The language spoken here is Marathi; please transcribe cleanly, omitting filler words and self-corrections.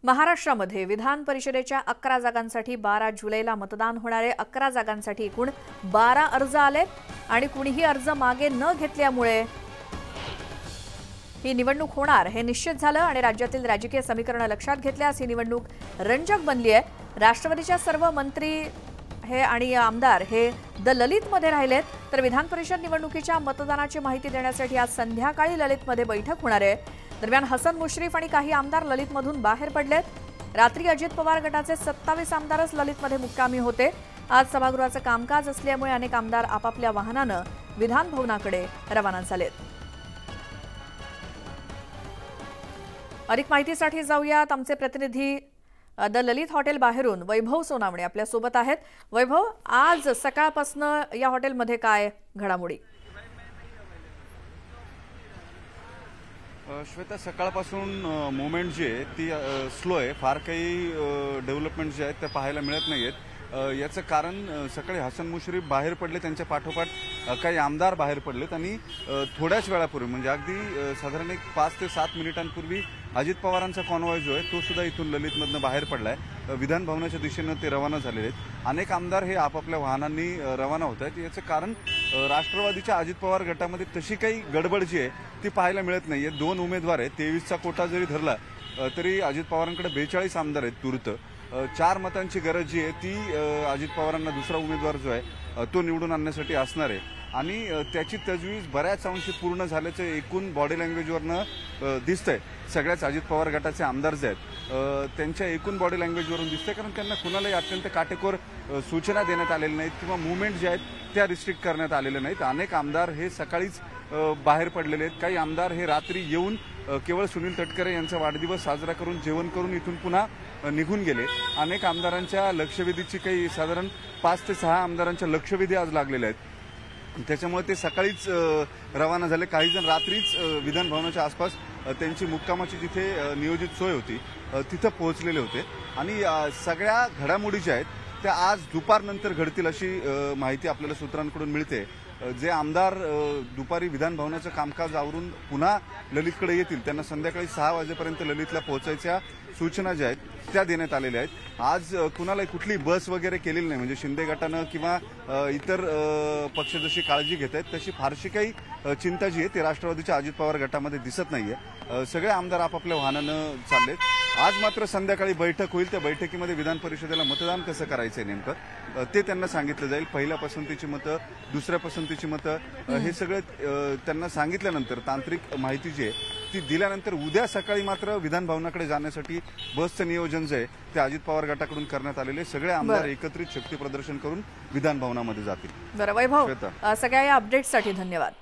महाराष्ट्रामध्ये विधान परिषदेच्या 11 जागांसाठी 12 जुलैला मतदान होणारे 11 जागांसाठी एकूण 12 अर्ज आलेत आणि कुणीही अर्ज मागे न घेतल्यामुळे ही निवडणूक होणार हे निश्चित झालं आणि राज्यातील राजकीय समीकरण लक्षात घेतल्यास ही निवडणूक रंजक बनली आहे। राष्ट्रवादीच्या सर्व मंत्री हे आणि आमदार हे द ललितमध्ये राहिलेत, तर विधान परिषद निवडणुकीच्या मतदानाची माहिती देण्यासाठी आज संध्याकाळी ललितमध्ये बैठक होणार आहे। दरम्यान हसन मुश्रीफ आणि काही आमदार ललितमधून बाहेर पडलेत। रात्री अजित पवार गटाचे 27 आमदारच ललितमध्ये मुक्कामी होते। आज सभागृहाचं कामकाज असल्यामुळे अनेक आमदार आपापल्या वाहनानं विधान भवनाकडे रवाना झालेत। अधिक माहितीसाठी जाऊयात आमचे प्रतिनिधी द ललित हॉटेल बाहेरून वैभव सोनावणे आपल्या सोबत आहेत। वैभव, आज सकाळपासून या हॉटेलमध्ये काय घडामोडी? श्वेता, सकाळपासून मुवमेंट जी आहे ती स्लो आहे। फार काही डेव्हलपमेंट जे आहेत ते पाहायला मिळत नाहीयेत। याचं कारण सकाळी हसन मुश्रीफ बाहेर पडले, त्यांच्या पाठोपाठ काही आमदार बाहेर पडलेत आणि थोड्याच वेळापूर्वी म्हणजे अगदी साधारण 5 ते 7 मिनिटांपूर्वी अजित पवारांचा कॉन्वॉय जो आहे तो सुद्धा इथून ललितमधनं बाहेर पडलाय। विधान भवनाच्या दिशेनं ते रवाना झालेले आहेत। अनेक आमदार हे आपापल्या वाहनांनी रवाना होत आहेत। याचं कारण राष्ट्रवादीच्या अजित पवार गटामध्ये तशी काही गडबड जी आहे ती पाहायला मिळत नाहीये। 2 उमेदवार आहेत, 23चा कोटा जरी धरला तरी अजित पवारांकडे 42 आमदार आहेत तूर्त। 4 मतांची गरज जी आहे ती अजित पवारांना दुसरा उमेदवार जो आहे तो निवडून आणण्यासाठी असणार आहे आणि त्याची तजवीज बऱ्याच अंशी पूर्ण झाल्याचं एकूण बॉडी लँग्वेजवरनं दिसतंय। सगळ्याच अजित पवार गटाचे आमदार जे आहेत त्यांच्या एकूण बॉडी लँग्वेजवरून दिसतंय, कारण त्यांना कुणालाही अत्यंत काटेकोर सूचना देण्यात आलेल्या नाहीत किंवा मुवमेंट जे आहेत त्या रिस्ट्रिक्ट करण्यात आलेल्या नाहीत। अनेक आमदार हे सकाळीच बाहेर पडलेले आहेत। काही आमदार हे रात्री येऊन केवळ सुनील तटकरे यांचा वाढदिवस साजरा करून जेवण करून इथून पुन्हा निघून गेले। अनेक आमदारांच्या लक्षवेधीची काही साधारण 5 ते 6 आमदारांच्या लक्षवेधी आज लागलेल्या आहेत, त्याच्यामुळे ते सकाळीच रवाना झाले। काही जण रात्रीच विधान भवनाच्या आसपास त्यांची मुक्कामाची जिथे नियोजित सोय होती तिथं पोहोचलेले होते आणि सगळ्या घडामोडी ज्या आहेत त्या आज दुपारनंतर घडतील अशी माहिती आपल्याला सूत्रांकडून मिळते। जे आमदार दुपारी विधान भवनाचं कामकाज आवरून पुन्हा ललितकडे येतील त्यांना संध्याकाळी 6 वाजेपर्यंत ललितला पोहोचायच्या सूचना ज्या आहेत त्या देण्यात आलेल्या आहेत। आज कुणालाही कुठली बस वगैरे केलेली नाही, म्हणजे शिंदे गटानं किंवा इतर पक्ष जशी काळजी घेत आहेत तशी फारशी काही चिंता जी आहे ती राष्ट्रवादीच्या अजित पवार गटामध्ये दिसत नाहीये। सगळे आमदार आपापल्या वाहनानं चाललेत। आज मात्र संध्याकाळी बैठक होईल, त्या बैठकीमध्ये विधान परिषदेला मतदान कसं करायचंय नेमकं ते त्यांना सांगितलं जाईल। पहिल्या पसंतीची मतं, दुसऱ्या पसंतीची मतं हे सगळे त्यांना सांगितल्यानंतर तांत्रिक माहिती जी आहे ती दिल्यानंतर उद्या सकाळी मात्र विधान भवनाकडे जाण्यासाठी बसचं नियोजन जे आहे ते अजित पवार गटाकडून करण्यात आलेले। सगळे आमदार एकत्रित शक्ती प्रदर्शन करून विधान भवनामध्ये जातील। बरं वैभव, सगळ्या या अपडेट्ससाठी धन्यवाद।